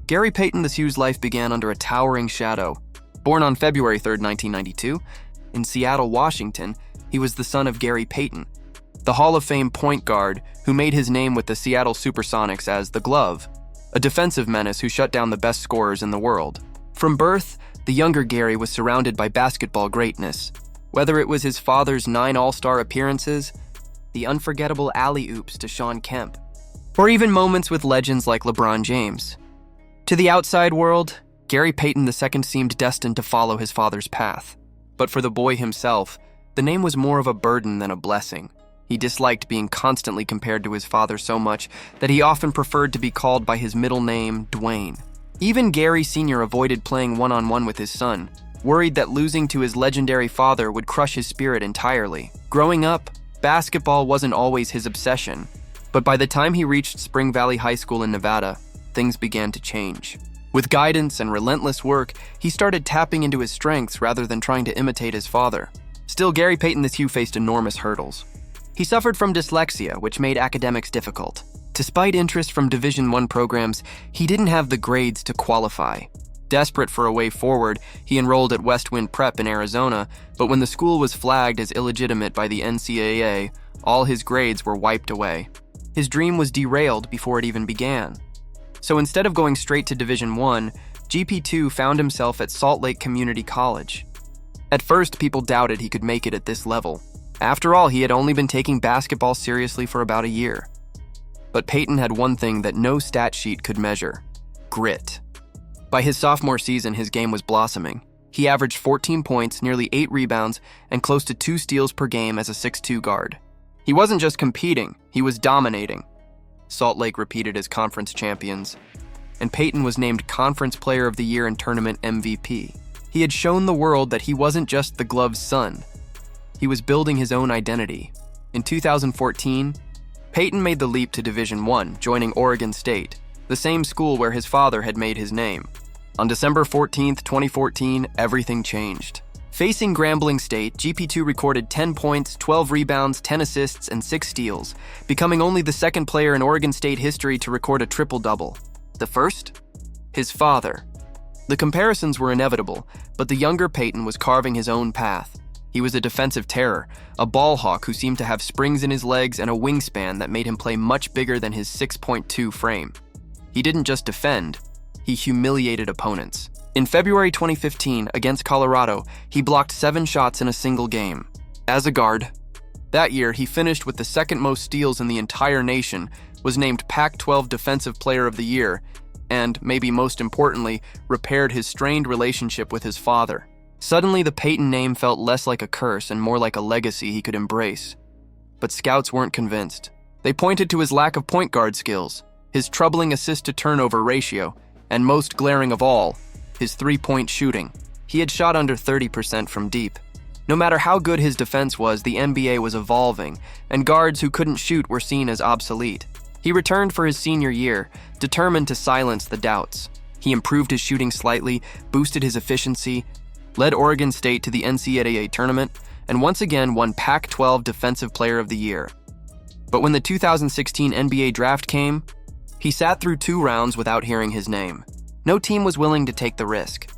Gary Payton II's life began under a towering shadow. Born on February 3, 1992, in Seattle, Washington, he was the son of Gary Payton, the Hall of Fame point guard who made his name with the Seattle SuperSonics as the Glove, a defensive menace who shut down the best scorers in the world. From birth, the younger Gary was surrounded by basketball greatness. Whether it was his father's 9 All-Star appearances, the unforgettable alley-oops to Shawn Kemp, or even moments with legends like LeBron James. To the outside world, Gary Payton II seemed destined to follow his father's path. But for the boy himself, the name was more of a burden than a blessing. He disliked being constantly compared to his father so much that he often preferred to be called by his middle name, Dwayne. Even Gary Sr. avoided playing one-on-one with his son, worried that losing to his legendary father would crush his spirit entirely. Growing up, basketball wasn't always his obsession, but by the time he reached Spring Valley High School in Nevada, things began to change. With guidance and relentless work, he started tapping into his strengths rather than trying to imitate his father. Still, Gary Payton II faced enormous hurdles. He suffered from dyslexia, which made academics difficult. Despite interest from Division I programs, he didn't have the grades to qualify. Desperate for a way forward, he enrolled at Westwind Prep in Arizona, but when the school was flagged as illegitimate by the NCAA, all his grades were wiped away. His dream was derailed before it even began. So instead of going straight to Division I, GP2 found himself at Salt Lake Community College. At first, people doubted he could make it at this level. After all, he had only been taking basketball seriously for about a year. But Payton had one thing that no stat sheet could measure: grit. By his sophomore season, his game was blossoming. He averaged 14 points, nearly 8 rebounds, and close to 2 steals per game as a 6'2" guard. He wasn't just competing, he was dominating. Salt Lake repeated as conference champions, and Payton was named Conference Player of the Year and Tournament MVP. He had shown the world that he wasn't just the Glove's son. He was building his own identity. In 2014, Payton made the leap to Division I, joining Oregon State, the same school where his father had made his name. On December 14, 2014, everything changed. Facing Grambling State, GP2 recorded 10 points, 12 rebounds, 10 assists, and 6 steals, becoming only the second player in Oregon State history to record a triple-double. The first? His father. The comparisons were inevitable, but the younger Payton was carving his own path. He was a defensive terror, a ball hawk who seemed to have springs in his legs and a wingspan that made him play much bigger than his 6'2" frame. He didn't just defend, he humiliated opponents. In February 2015, against Colorado, he blocked 7 shots in a single game. As a guard, that year he finished with the second most steals in the entire nation, was named Pac-12 Defensive Player of the Year, and, maybe most importantly, repaired his strained relationship with his father. Suddenly, the Payton name felt less like a curse and more like a legacy he could embrace. But scouts weren't convinced. They pointed to his lack of point guard skills, his troubling assist-to-turnover ratio, and most glaring of all, his three-point shooting. He had shot under 30% from deep. No matter how good his defense was, the NBA was evolving, and guards who couldn't shoot were seen as obsolete. He returned for his senior year, determined to silence the doubts. He improved his shooting slightly, boosted his efficiency, led Oregon State to the NCAA tournament, and once again won Pac-12 Defensive Player of the Year. But when the 2016 NBA draft came, he sat through 2 rounds without hearing his name. No team was willing to take the risk.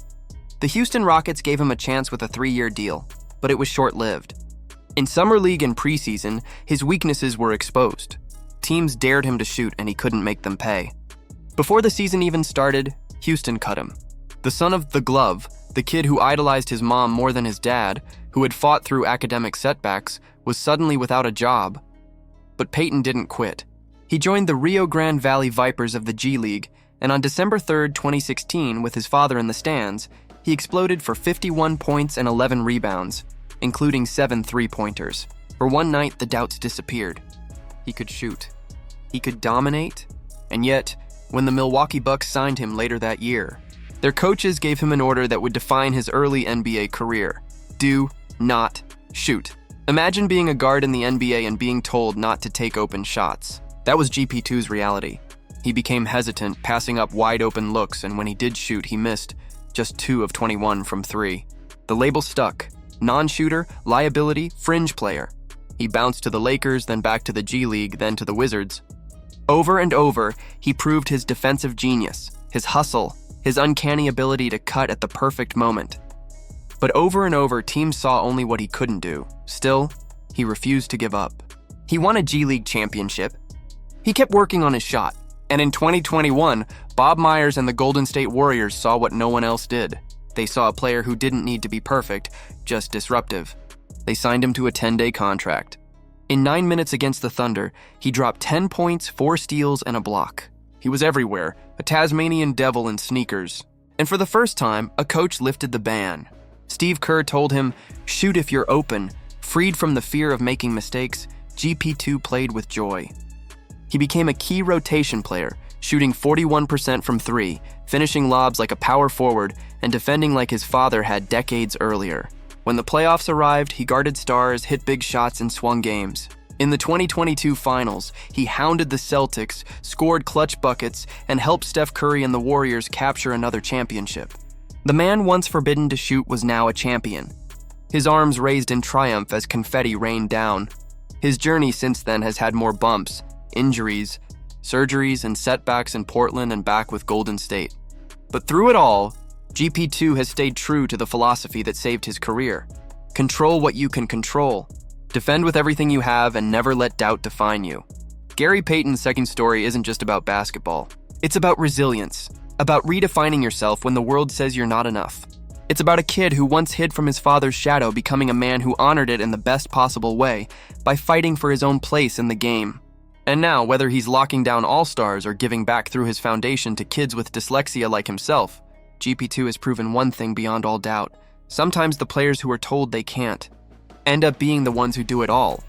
The Houston Rockets gave him a chance with a 3-year deal, but it was short-lived. In Summer League and preseason, his weaknesses were exposed. Teams dared him to shoot and he couldn't make them pay. Before the season even started, Houston cut him. The son of the Glove, the kid who idolized his mom more than his dad, who had fought through academic setbacks, was suddenly without a job. But Payton didn't quit. He joined the Rio Grande Valley Vipers of the G League, and on December 3, 2016, with his father in the stands, he exploded for 51 points and 11 rebounds, including 7 three-pointers. For one night, the doubts disappeared. He could shoot. He could dominate. And yet, when the Milwaukee Bucks signed him later that year, their coaches gave him an order that would define his early NBA career: do not shoot. Imagine being a guard in the NBA and being told not to take open shots. That was GP2's reality. He became hesitant, passing up wide-open looks, and when he did shoot, he missed just 2 of 21 from 3. The label stuck: non-shooter, liability, fringe player. He bounced to the Lakers, then back to the G League, then to the Wizards. Over and over, he proved his defensive genius. his hustle, his uncanny ability to cut at the perfect moment. But over and over, teams saw only what he couldn't do. Still, he refused to give up. He won a G League championship. He kept working on his shot. And in 2021, Bob Myers and the Golden State Warriors saw what no one else did. They saw a player who didn't need to be perfect, just disruptive. They signed him to a 10-day contract. In 9 minutes against the Thunder, he dropped 10 points, 4 steals, and a block. He was everywhere, a Tasmanian devil in sneakers. And for the first time, a coach lifted the ban. Steve Kerr told him, "Shoot if you're open." Freed from the fear of making mistakes, GP2 played with joy. He became a key rotation player, shooting 41% from 3, finishing lobs like a power forward, and defending like his father had decades earlier. When the playoffs arrived, he guarded stars, hit big shots, and swung games. In the 2022 finals, he hounded the Celtics, scored clutch buckets, and helped Steph Curry and the Warriors capture another championship. The man once forbidden to shoot was now a champion. His arms raised in triumph as confetti rained down. His journey since then has had more bumps, injuries, surgeries, and setbacks in Portland and back with Golden State. But through it all, GP2 has stayed true to the philosophy that saved his career. Control what you can control. Defend with everything you have and never let doubt define you. Gary Payton's second story isn't just about basketball. It's about resilience, about redefining yourself when the world says you're not enough. It's about a kid who once hid from his father's shadow becoming a man who honored it in the best possible way by fighting for his own place in the game. And now, whether he's locking down all-stars or giving back through his foundation to kids with dyslexia like himself, GP2 has proven one thing beyond all doubt. Sometimes the players who are told they can't end up being the ones who do it all.